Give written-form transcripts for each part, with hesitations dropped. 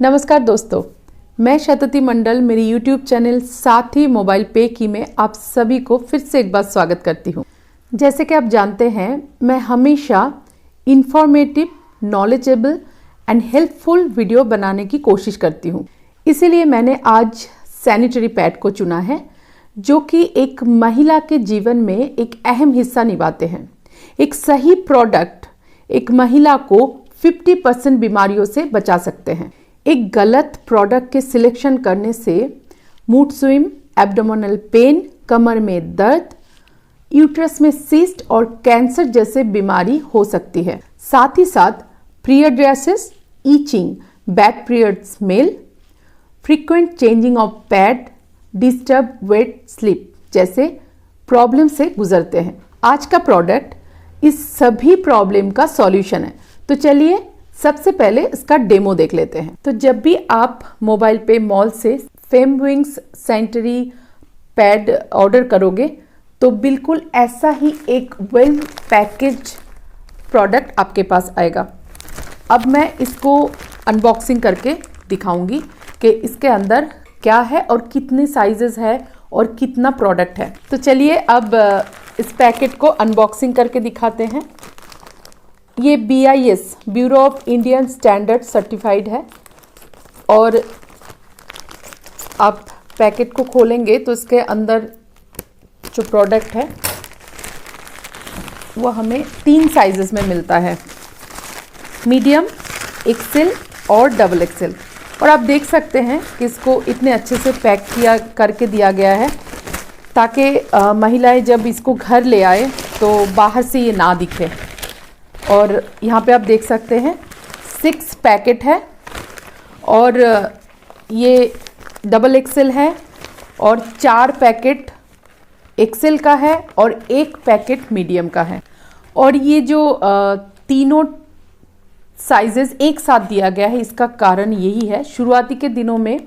नमस्कार दोस्तों, मैं शतति मंडल मेरी YouTube चैनल साथ ही मोबाइल पे की में आप सभी को फिर से एक बार स्वागत करती हूँ। जैसे कि आप जानते हैं, मैं हमेशा informative, knowledgeable and helpful video बनाने की कोशिश करती हूँ। इसीलिए मैंने आज सैनिटरी पैड को चुना है, जो कि एक महिला के जीवन में एक अहम हिस्सा निभाते हैं। एक सही प्रोडक्ट एक महिला को 50% बीमारियों से बचा सकते हैं। एक गलत प्रोडक्ट के सिलेक्शन करने से मूड स्विंग, एब्डोमिनल पेन, कमर में दर्द, यूट्रस में सिस्ट और कैंसर जैसे बीमारी हो सकती है। साथ ही साथ period rashes, itching, bad period smell, frequent changing of pad, disturb wet sleep जैसे प्रॉब्लम से गुजरते हैं। आज का प्रोडक्ट इस सभी प्रॉब्लम का सॉल्यूशन है। तो चलिए सबसे पहले इसका डेमो देख लेते हैं। तो जब भी आप मोबाइल पे मॉल से फेमविंग्स सैनिटरी पैड ऑर्डर करोगे तो बिल्कुल ऐसा ही एक वेल पैकेज प्रोडक्ट आपके पास आएगा। अब मैं इसको अनबॉक्सिंग करके दिखाऊंगी कि इसके अंदर क्या है और कितने साइजेस है और कितना प्रोडक्ट है। तो चलिए अब इस पैकेट को अनबॉक्सिंग करके दिखाते हैं। ये BIS bureau of Indian standard certified है और आप पैकेट को खोलेंगे तो इसके अंदर जो प्रोडक्ट है वो हमें 3 साइजेस में मिलता है, मीडियम, एक्सेल और डबल एक्सेल। और आप देख सकते हैं कि इसको इतने अच्छे से पैक किया करके दिया गया है ताकि महिलाएं जब इसको घर ले आए तो बाहर से ये ना दिखे। और यहाँ पे आप देख सकते हैं 6 पैकेट है और ये डबल एक्सेल है और 4 पैकेट एक्सेल का है और 1 पैकेट मीडियम का है। और ये जो तीनों साइजेस एक साथ दिया गया है, इसका कारण यही है, शुरुआती के दिनों में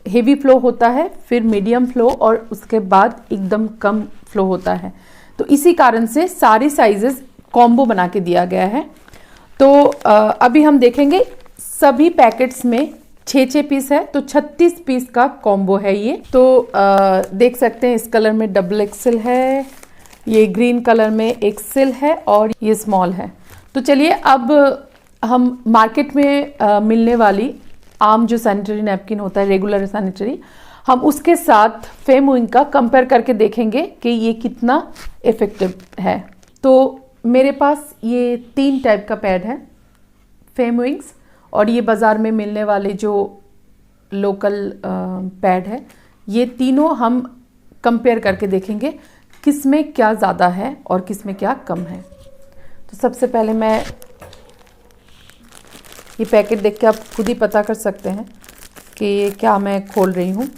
हेवी फ्लो होता है, फिर मीडियम फ्लो और उसके बाद एकदम कम फ्लो होता है। तो इसी कारण से सारे साइजेस कॉम्बो बना के दिया गया है। तो अभी हम देखेंगे सभी पैकेट्स में 6 पीस है, तो 36 पीस का कॉम्बो है ये। तो देख सकते हैं इस कलर में डबल एक्सेल है, ये ग्रीन कलर में एक्सेल है और ये स्मॉल है। तो चलिए अब हम मार्केट में मिलने वाली आम जो सैनिटरी नैपकिन होता है, रेगुलर सैनिटरी, हम उसके साथ फेमविंग का कंपेयर करके देखेंगे कि ये कितना इफेक्टिव है। तो मेरे पास ये 3 टाइप का पैड है फेमविंग्स, और ये बाज़ार में मिलने वाले जो लोकल पैड है, ये तीनों हम कंपेयर करके देखेंगे किस में क्या ज़्यादा है और किस में क्या कम है। तो सबसे पहले मैं ये पैकेट देख के आप खुद ही पता कर सकते हैं कि ये क्या मैं खोल रही हूँ।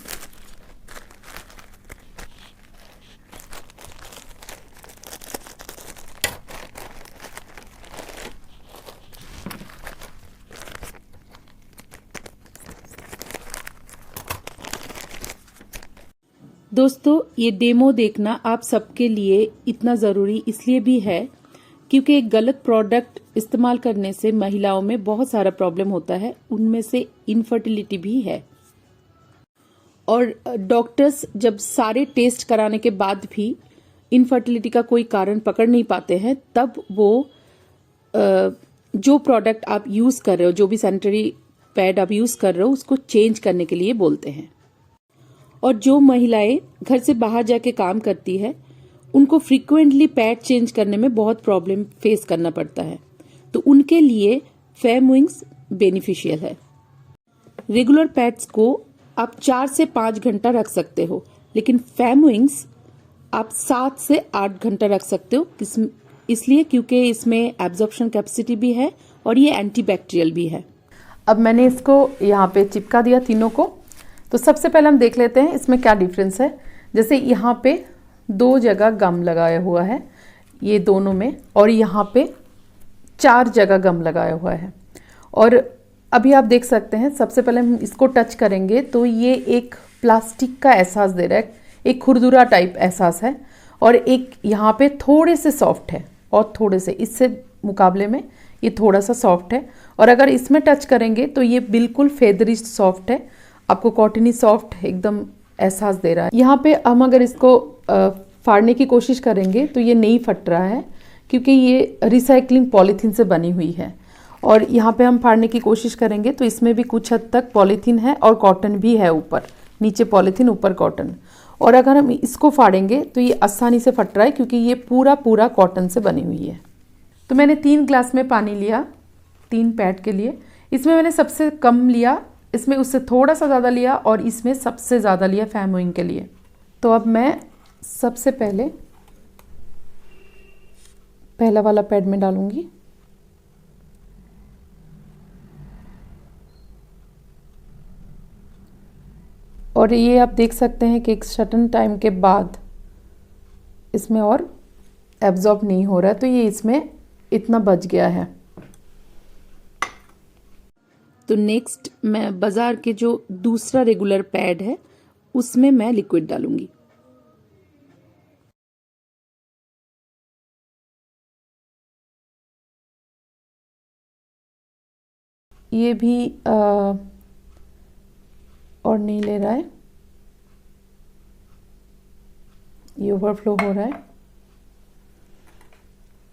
दोस्तों, ये डेमो देखना आप सबके लिए इतना ज़रूरी इसलिए भी है क्योंकि एक गलत प्रोडक्ट इस्तेमाल करने से महिलाओं में बहुत सारा प्रॉब्लम होता है, उनमें से इनफर्टिलिटी भी है। और डॉक्टर्स जब सारे टेस्ट कराने के बाद भी इनफर्टिलिटी का कोई कारण पकड़ नहीं पाते हैं, तब वो जो प्रोडक्ट आप यूज़ कर रहे हो, जो भी सैनिटरी पैड आप यूज़ कर रहे हो, उसको चेंज करने के लिए बोलते हैं। और जो महिलाएं घर से बाहर जाके काम करती है, उनको फ्रीक्वेंटली पैड चेंज करने में बहुत प्रॉब्लम फेस करना पड़ता है, तो उनके लिए फेमविंग्स बेनिफिशियल है। रेगुलर पैड्स को आप 4 से 5 घंटा रख सकते हो, लेकिन फेमविंग्स आप 7 से 8 घंटा रख सकते हो। इसलिए क्योंकि इसमें एब्जॉर्प्शन कैपेसिटी भी है और ये एंटीबैक्टीरियल भी है। अब मैंने इसको यहाँ पे चिपका दिया तीनों को। तो सबसे पहले हम देख लेते हैं इसमें क्या डिफरेंस है। जैसे यहाँ पे 2 जगह गम लगाया हुआ है ये दोनों में, और यहाँ पे 4 जगह गम लगाया हुआ है। और अभी आप देख सकते हैं, सबसे पहले हम इसको टच करेंगे तो ये एक प्लास्टिक का एहसास दे रहा है, एक खुरदुरा टाइप एहसास है, और एक यहाँ पे थोड़े से सॉफ्ट है और थोड़े से इससे मुकाबले में ये थोड़ा सा सॉफ्ट है, और अगर इसमें टच करेंगे तो ये बिल्कुल फेदरी सॉफ्ट है, आपको कॉटनी सॉफ्ट एकदम एहसास दे रहा है। यहाँ पे हम अगर इसको फाड़ने की कोशिश करेंगे तो ये नहीं फट रहा है, क्योंकि ये रिसाइकलिंग पॉलीथीन से बनी हुई है। और यहाँ पे हम फाड़ने की कोशिश करेंगे तो इसमें भी कुछ हद तक पॉलीथीन है और कॉटन भी है, ऊपर नीचे पॉलीथीन ऊपर कॉटन। और अगर हम इसको फाड़ेंगे तो ये आसानी से फट रहा है, क्योंकि ये पूरा पूरा कॉटन से बनी हुई है। तो मैंने 3 ग्लास में पानी लिया 3 पैड के लिए। इसमें मैंने सबसे कम लिया, इसमें उससे थोड़ा सा ज़्यादा लिया, और इसमें सबसे ज़्यादा लिया फैमोइंग के लिए। तो अब मैं सबसे पहले पहला वाला पैड में डालूंगी। और ये आप देख सकते हैं कि एक सर्टेन टाइम के बाद इसमें और एब्जॉर्ब नहीं हो रहा है, तो ये इसमें इतना बच गया है। तो नेक्स्ट मैं बाज़ार के जो दूसरा रेगुलर पैड है उसमें मैं लिक्विड डालूंगी। ये भी और नहीं ले रहा है, ये ओवरफ्लो हो रहा है।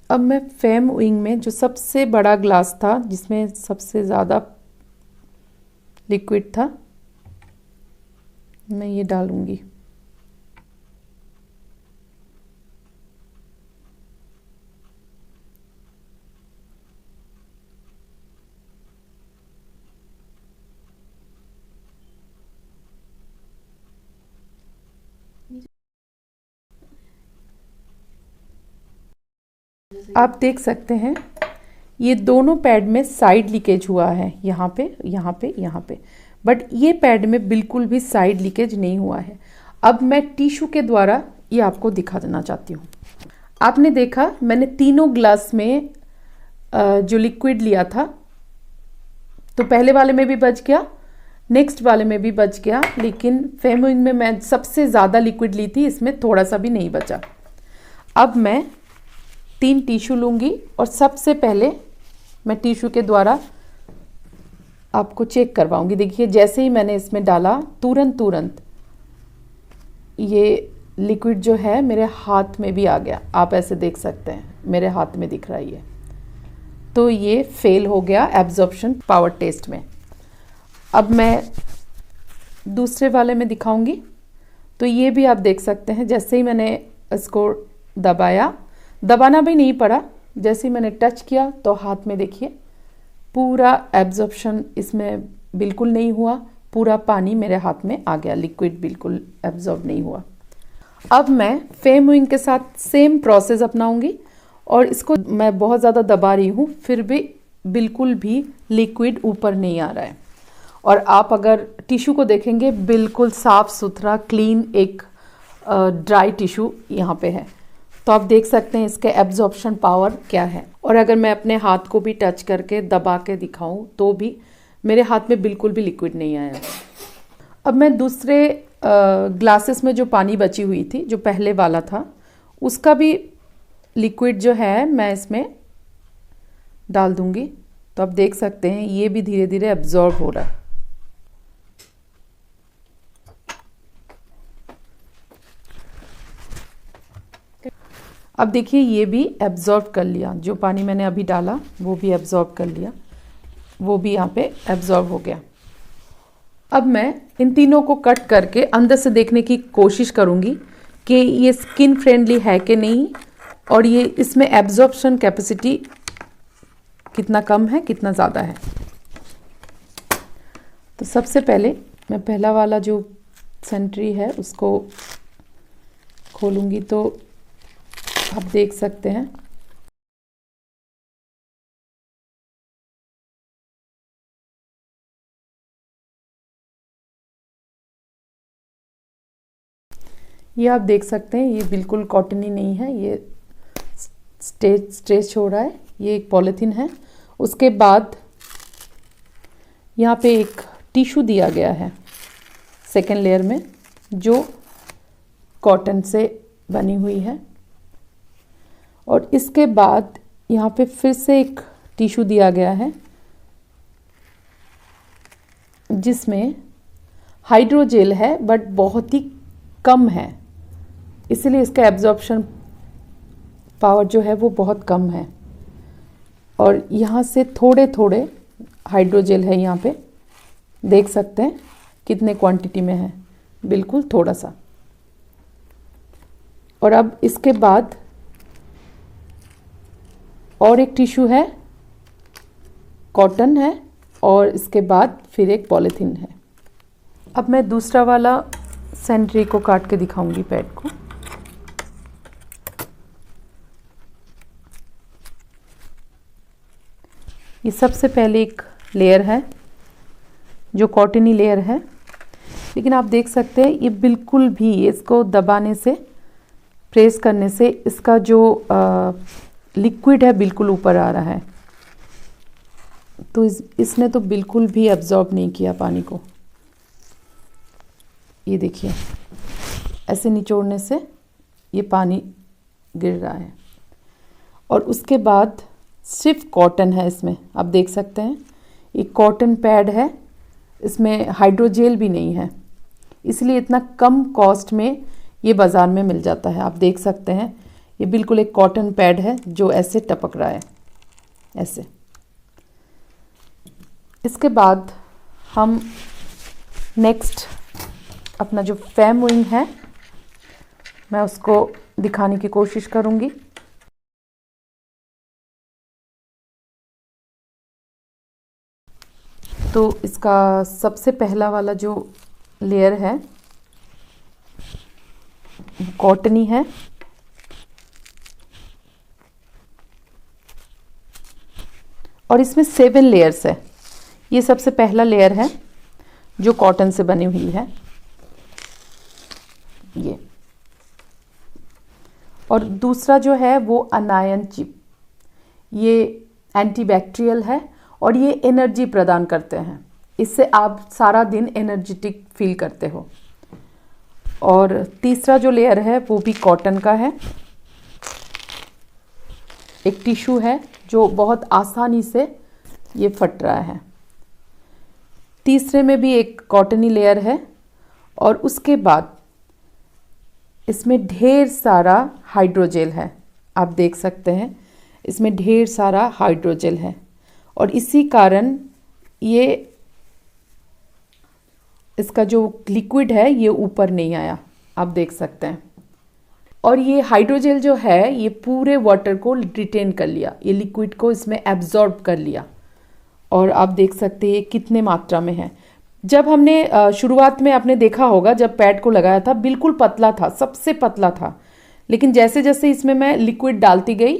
अब मैं फैमोइंग में जो सबसे बड़ा ग्लास था, जिसमें सबसे ज़्यादा लिक्विड था, मैं ये डालूंगी। आप देख सकते हैं ये दोनों पैड में साइड लीकेज हुआ है, यहाँ पे यहाँ पे यहाँ पे, बट ये पैड में बिल्कुल भी साइड लीकेज नहीं हुआ है। अब मैं टिश्यू के द्वारा ये आपको दिखा देना चाहती हूँ। आपने देखा मैंने तीनों ग्लास में जो लिक्विड लिया था, तो पहले वाले में भी बच गया, नेक्स्ट वाले में भी बच गया, लेकिन फैमोइंग में मैं सबसे ज़्यादा लिक्विड ली थी, इसमें थोड़ा सा भी नहीं बचा। अब मैं 3 टिश्यू लूँगी और सबसे पहले मैं टिश्यू के द्वारा आपको चेक करवाऊँगी। देखिए जैसे ही मैंने इसमें डाला तुरंत ये लिक्विड जो है मेरे हाथ में भी आ गया। आप ऐसे देख सकते हैं, मेरे हाथ में दिख रहा है ये। तो ये फेल हो गया एब्जॉर्प्शन पावर टेस्ट में। अब मैं दूसरे वाले में दिखाऊंगी। तो ये भी आप देख सकते हैं, जैसे ही मैंने इसको दबाना भी नहीं पड़ा, जैसे ही मैंने टच किया तो हाथ में देखिए पूरा एब्जॉर्प्शन इसमें बिल्कुल नहीं हुआ, पूरा पानी मेरे हाथ में आ गया, लिक्विड बिल्कुल एब्जॉर्ब नहीं हुआ। अब मैं फैमोइंग के साथ सेम प्रोसेस अपनाऊंगी और इसको मैं बहुत ज़्यादा दबा रही हूँ, फिर भी बिल्कुल भी लिक्विड ऊपर नहीं आ रहा है। और आप अगर टिश्यू को देखेंगे बिल्कुल साफ सुथरा क्लीन एक ड्राई टिश्यू यहाँ पे है, तो आप देख सकते हैं इसके एब्जॉर्प्शन पावर क्या है। और अगर मैं अपने हाथ को भी टच करके दबा के दिखाऊं तो भी मेरे हाथ में बिल्कुल भी लिक्विड नहीं आया। अब मैं दूसरे ग्लासेस में जो पानी बची हुई थी, जो पहले वाला था, उसका भी लिक्विड जो है मैं इसमें डाल दूंगी। तो आप देख सकते हैं ये भी धीरे धीरे एब्जॉर्ब हो रहा है। अब देखिए ये भी एब्जॉर्ब कर लिया, जो पानी मैंने अभी डाला वो भी एब्जॉर्ब कर लिया, वो भी यहाँ पे एब्जॉर्ब हो गया। अब मैं इन तीनों को कट करके अंदर से देखने की कोशिश करूँगी कि ये स्किन फ्रेंडली है कि नहीं, और ये इसमें एब्जॉर्प्शन कैपेसिटी कितना कम है कितना ज़्यादा है। तो सबसे पहले मैं पहला वाला जो सेंट्री है उसको खोलूँगी, तो आप देख सकते हैं ये आप देख सकते हैं ये बिल्कुल कॉटनी नहीं है, ये स्ट्रेच हो रहा है, ये एक पॉलीथीन है। उसके बाद यहाँ पे एक टिश्यू दिया गया है सेकेंड लेयर में, जो कॉटन से बनी हुई है। और इसके बाद यहाँ पे फिर से एक टिश्यू दिया गया है जिसमें हाइड्रोजेल है बट बहुत ही कम है, इसलिए इसका एब्जॉर्प्शन पावर जो है वो बहुत कम है। और यहाँ से थोड़े थोड़े हाइड्रोजेल है, यहाँ पे देख सकते हैं कितने क्वांटिटी में है, बिल्कुल थोड़ा सा। और अब इसके बाद और एक टिश्यू है, कॉटन है, और इसके बाद फिर एक पॉलीथीन है। अब मैं दूसरा वाला सैनिटरी को काट के दिखाऊंगी पैड को। ये सबसे पहले एक लेयर है जो कॉटनी लेयर है, लेकिन आप देख सकते हैं ये बिल्कुल भी, इसको दबाने से, प्रेस करने से इसका जो लिक्विड है बिल्कुल ऊपर आ रहा है। तो इसने तो बिल्कुल भी एब्जॉर्ब नहीं किया पानी को। ये देखिए, ऐसे निचोड़ने से ये पानी गिर रहा है। और उसके बाद सिर्फ कॉटन है इसमें, आप देख सकते हैं ये कॉटन पैड है, इसमें हाइड्रोजेल भी नहीं है, इसलिए इतना कम कॉस्ट में ये बाज़ार में मिल जाता है। आप देख सकते हैं ये बिल्कुल एक कॉटन पैड है जो ऐसे टपक रहा है, ऐसे। इसके बाद हम नेक्स्ट अपना जो फैम विंग है मैं उसको दिखाने की कोशिश करूँगी। तो इसका सबसे पहला वाला जो लेयर है कॉटनी है, और इसमें 7 लेयर्स है। ये सबसे पहला लेयर है जो कॉटन से बनी हुई है, ये। और दूसरा जो है वो अनायन चिप, ये एंटीबैक्टीरियल है और ये एनर्जी प्रदान करते हैं, इससे आप सारा दिन एनर्जेटिक फील करते हो। और तीसरा जो लेयर है वो भी कॉटन का है, एक टिश्यू है जो बहुत आसानी से ये फट रहा है। तीसरे में भी एक कॉटनी लेयर है, और उसके बाद इसमें ढेर सारा हाइड्रोजेल है। आप देख सकते हैं इसमें ढेर सारा हाइड्रोजेल है, और इसी कारण ये इसका जो लिक्विड है ये ऊपर नहीं आया, आप देख सकते हैं। और ये हाइड्रोजेल जो है ये पूरे वाटर को रिटेन कर लिया, ये लिक्विड को इसमें एब्जॉर्ब कर लिया, और आप देख सकते हैं कितने मात्रा में है। जब हमने शुरुआत में आपने देखा होगा, जब पैड को लगाया था बिल्कुल पतला था, सबसे पतला था, लेकिन जैसे जैसे इसमें मैं लिक्विड डालती गई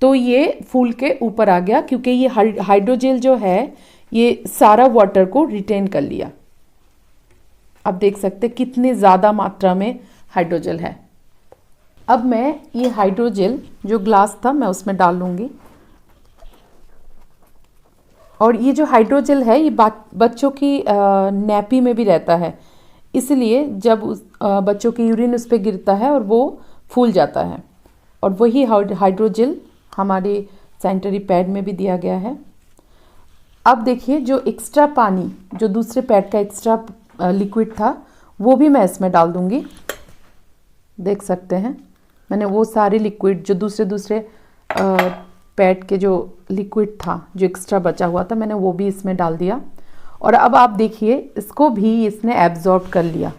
तो ये फूल के ऊपर आ गया, क्योंकि ये हाइड्रोजेल जो है ये सारा वाटर को रिटेन कर लिया। आप देख सकते हैं कितने ज़्यादा मात्रा में हाइड्रोजेल है। अब मैं ये हाइड्रोजेल जो ग्लास था मैं उसमें डाल लूँगी। और ये जो हाइड्रोजेल है ये बच्चों की नैपी में भी रहता है, इसलिए जब बच्चों की यूरिन उस पर गिरता है और वो फूल जाता है। और वही हाइड्रोजेल हमारे सैनिटरी पैड में भी दिया गया है। अब देखिए जो एक्स्ट्रा पानी, जो दूसरे पैड का एक्स्ट्रा लिक्विड था वो भी मैं इसमें डाल दूँगी। देख सकते हैं मैंने वो सारे लिक्विड जो दूसरे पैड के जो लिक्विड था जो एक्स्ट्रा बचा हुआ था मैंने वो भी इसमें डाल दिया। और अब आप देखिए इसको भी इसने एब्जॉर्ब कर लिया।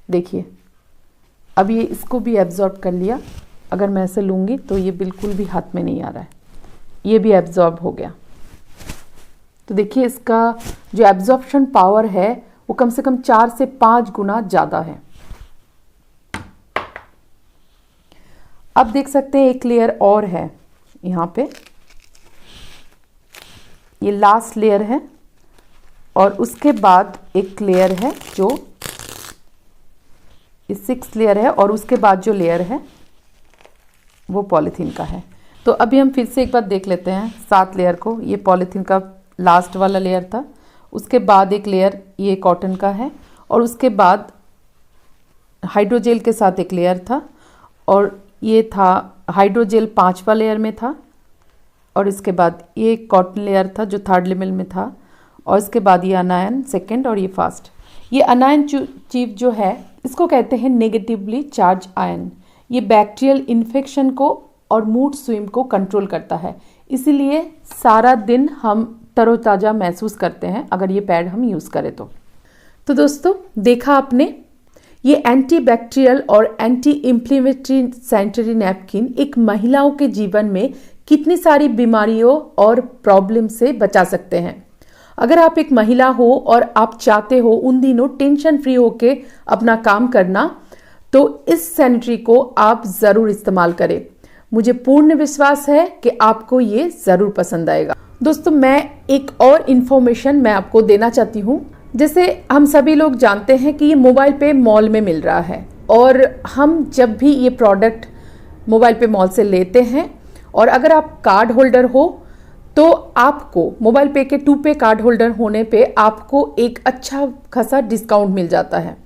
देखिए अब ये इसको भी एब्जॉर्ब कर लिया। अगर मैं ऐसे लूँगी तो ये बिल्कुल भी हाथ में नहीं आ रहा है, ये भी एब्जॉर्ब हो गया। तो देखिए इसका जो एब्जॉर्प्शन पावर है वो कम से कम 4 से 5 गुना ज़्यादा है। अब देख सकते हैं एक लेयर और है यहाँ पे, ये लास्ट लेयर है, और उसके बाद एक लेयर है जो 6 लेयर है, और उसके बाद जो लेयर है वो पॉलीथीन का है। तो अभी हम फिर से एक बार देख लेते हैं 7 लेयर को। ये पॉलीथीन का लास्ट वाला लेयर था, उसके बाद एक लेयर ये कॉटन का है, और उसके बाद हाइड्रोजेल के साथ एक लेयर था, और ये था हाइड्रोजेल 5वां लेयर में था, और इसके बाद ये कॉटन लेयर था जो थर्ड लेवल में था, और इसके बाद ये अनायन सेकेंड और ये फास्ट। ये अनायन चीफ जो है इसको कहते हैं नेगेटिवली चार्ज आयन। ये बैक्टीरियल इन्फेक्शन को और मूड स्विंग को कंट्रोल करता है, इसीलिए सारा दिन हम तरोताज़ा महसूस करते हैं अगर ये पैड हम यूज़ करें तो दोस्तों देखा आपने, ये एंटी बैक्टीरियल और एंटी इन्फ्लेमेटरी सैनिटरी नैपकिन एक महिलाओं के जीवन में कितनी सारी बीमारियों और प्रॉब्लम से बचा सकते हैं। अगर आप एक महिला हो और आप चाहते हो उन दिनों टेंशन फ्री होके अपना काम करना, तो इस सैनिटरी को आप ज़रूर इस्तेमाल करें। मुझे पूर्ण विश्वास है कि आपको ये ज़रूर पसंद आएगा। दोस्तों मैं एक और इन्फॉर्मेशन मैं आपको देना चाहती हूँ। जैसे हम सभी लोग जानते हैं कि ये मोबाइल पे मॉल में मिल रहा है, और हम जब भी ये प्रोडक्ट मोबाइल पे मॉल से लेते हैं और अगर आप कार्ड होल्डर हो तो आपको मोबाइल पे के 2 पे कार्ड होल्डर होने पे आपको एक अच्छा खासा डिस्काउंट मिल जाता है,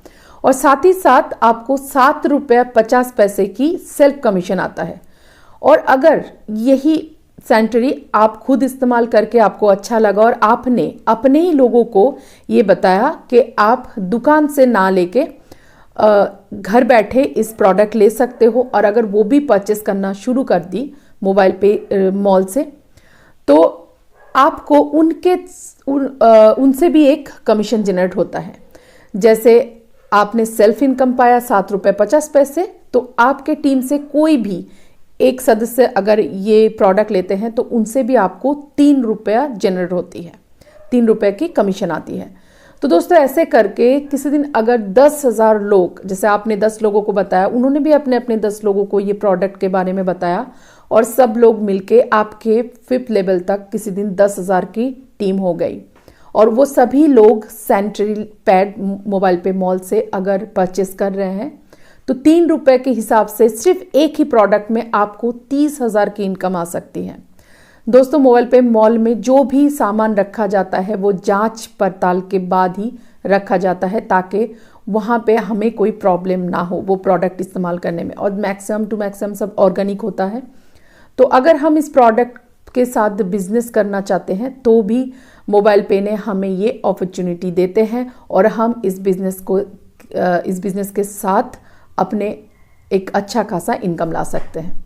और साथ ही साथ आपको ₹7.50 की सेल्फ कमीशन आता है। और अगर यही सैनिटरी आप खुद इस्तेमाल करके आपको अच्छा लगा और आपने अपने ही लोगों को ये बताया कि आप दुकान से ना लेके घर बैठे इस प्रोडक्ट ले सकते हो, और अगर वो भी परचेस करना शुरू कर दी मोबाइल पे मॉल से, तो आपको उनसे भी एक कमीशन जनरेट होता है। जैसे आपने सेल्फ इनकम पाया ₹7.50, तो आपके टीम से कोई भी एक सदस्य अगर ये प्रोडक्ट लेते हैं तो उनसे भी आपको ₹3 जनरेट होती है, ₹3 की कमीशन आती है। तो दोस्तों ऐसे करके किसी दिन अगर 10,000 लोग, जैसे आपने 10 लोगों को बताया, उन्होंने भी अपने अपने 10 लोगों को ये प्रोडक्ट के बारे में बताया, और सब लोग मिलके आपके 5th लेवल तक किसी दिन 10,000 की टीम हो गई, और वो सभी लोग सैनिटरी पैड मोबाइल पे मॉल से अगर परचेस कर रहे हैं तो ₹3 के हिसाब से सिर्फ एक ही प्रोडक्ट में आपको 30,000 की इनकम आ सकती है। दोस्तों मोबाइल पे मॉल में जो भी सामान रखा जाता है वो जांच पड़ताल के बाद ही रखा जाता है, ताकि वहाँ पे हमें कोई प्रॉब्लम ना हो वो प्रोडक्ट इस्तेमाल करने में, और मैक्सिमम टू मैक्सिमम सब ऑर्गेनिक होता है। तो अगर हम इस प्रोडक्ट के साथ बिजनेस करना चाहते हैं तो भी मोबाइल पे ने हमें ये अपॉर्चुनिटी देते हैं, और हम इस बिजनेस के साथ अपने एक अच्छा खासा इनकम ला सकते हैं।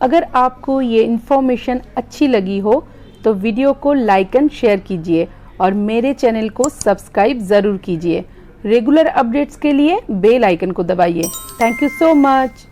अगर आपको ये इन्फॉर्मेशन अच्छी लगी हो तो वीडियो को लाइक एंड शेयर कीजिए, और मेरे चैनल को सब्सक्राइब ज़रूर कीजिए। रेगुलर अपडेट्स के लिए बेल आइकन को दबाइए। Thank you so much.